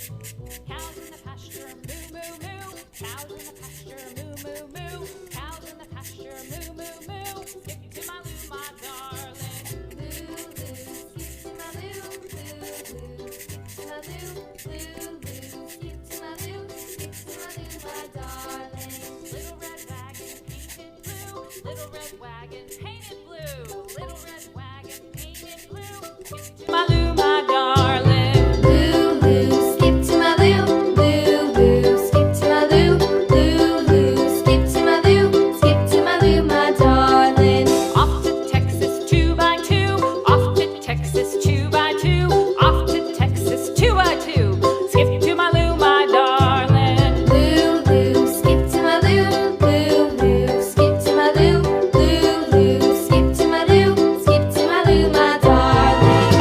Cows in the pasture, moo moo moo. Cows in the pasture, moo moo moo. Cows in the pasture, moo moo moo. Skip to my loo, my darling. Loo loo, skip to my loo, loo loo. Skip to my loo, loo loo. Skip to my loo, skip to my loo, my darling. Little red wagon painted blue. Little red wagon painted blue. Little red wagon painted blue. Skip to my loo, my darling. Loo loo, skip to my loo, loo loo. Skip to my loo, loo loo. Skip to my loo, skip to my loo, my darling. Off to Texas 2x2. Off to Texas 2x2. Off to Texas 2x2. Skip to my loo, my darling. Loo loo, skip to my loo, loo loo. Skip to my loo, loo loo. Skip to my loo, skip to my loo, my darling.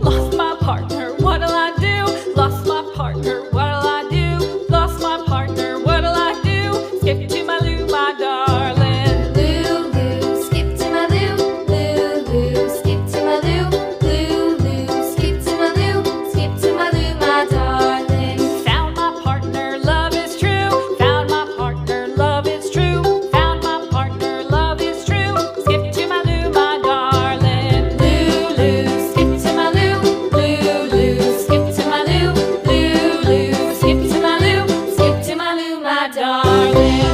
Lost my partner, what'll I do? Lost my partner, what'll I do? Lost my partner, what'll I do? Skip to my loo, my darling. Loo loo, skip to my loo, loo loo. Skip to my loo, loo loo. Skip to my loo, skip to my loo, my darling. Found my partner, love is true. Found my partner, love is true. Found my partner, love is true. Skip to my loo, my darling. Loo loo, skip to my loo, loo loo. Skip to my loo, loo loo. Skip to my loo, skip to my loo, my darling.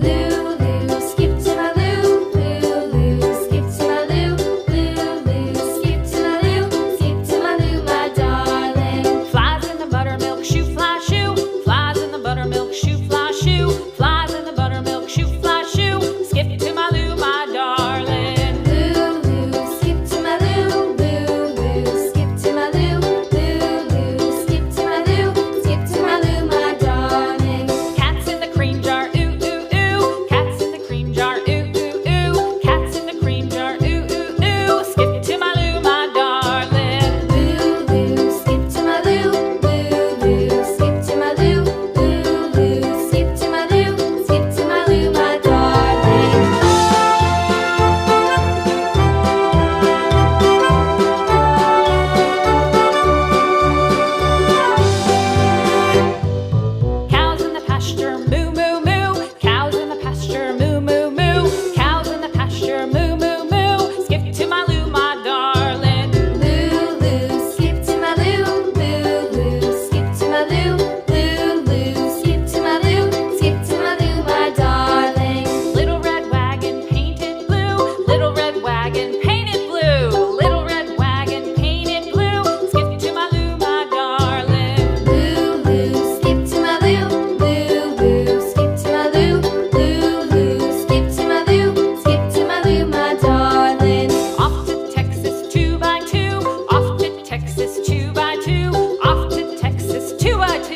Loo loo, skip to my loo, loo loo. Skip to my loo, loo loo. Skip to my loo, skip to my loo, my darling. Flies in the buttermilk shoe, fly shoe. Flies in the buttermilk shoe, fly shoe. Flies in the buttermilk shoe, fly shoe. Skip to my loo, my darling. Loo loo, skip to my loo, loo loo. Skip to my loo, loo loo. Skip to my loo, skip to my loo, my darling. Cats in the cream jar, ooh ooh ooh. Cats in the cream jar, ooh ooh ooh. Cats in the cream jar, ooh ooh ooh. Skip to my loo, my darling. Loo loo, skip to my loo, loo loo. Skip to my loo, loo loo. Skip to my loo, skip to my loo, my darling. Cows in the pasture, moo moo moo. Cows in the pasture, moo moo moo. Cows in the pasture, moo moo moo. Skip to my loo, my darling. Loo loo, skip to my loo, loo loo. Skip to my loo, loo loo. Skip to my loo, skip to my loo, my darling. Little red wagon painted blue. Little red wagon painted blue. Little red wagon painted blue. Skip to my loo, my darling. Loo loo, skip to my loo, loo loo. Skip to my loo, loo loo. Skip to my loo, skip to my loo, my darling. Off to Texas 2x2. Off to Texas 2x2. Off to Texas 2x2.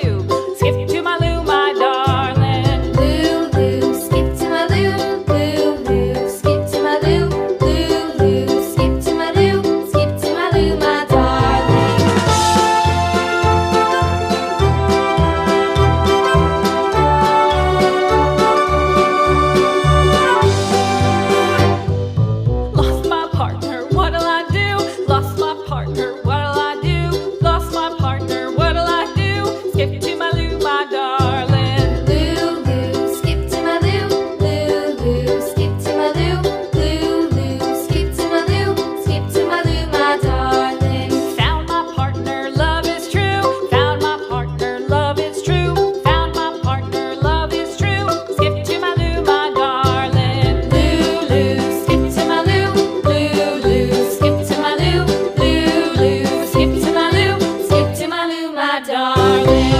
Skip to my loo, my darling. Loo loo, skip to my loo, loo loo. Skip to my loo, loo loo. Skip to my loo, skip to my loo, my darling. Lost my partner, what'll I do? Lost my partner, what'll I do? Lost my partner, what'll I do? Skip to my loo, my darling. Loo loo, skip to my loo, loo loo. Skip to my loo, loo loo. Skip to my loo, skip to my loo, my darling. Found my partner, love is true. Found my partner, love is true. Found my partner, love is true. Skip to my loo, my darling. Loo loo, skip to my loo, loo loo. Skip to my loo, loo loo. Skip to my loo, skip to my loo, my darling.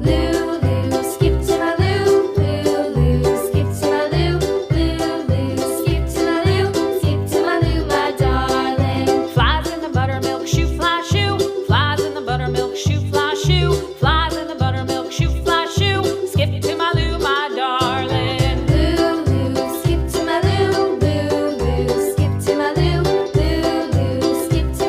Loo loo, skip to my loo, loo loo. Skip to my loo, loo loo. Skip to my loo, skip to my loo, my darling. Flies in the buttermilk shoe, fly shoe. Flies in the buttermilk shoe, fly shoe. Flies in the buttermilk shoe, fly shoe. Skip to my loo, my darling. Loo loo, skip to my loo, loo loo. Skip to my loo, loo loo. Skip to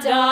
darling.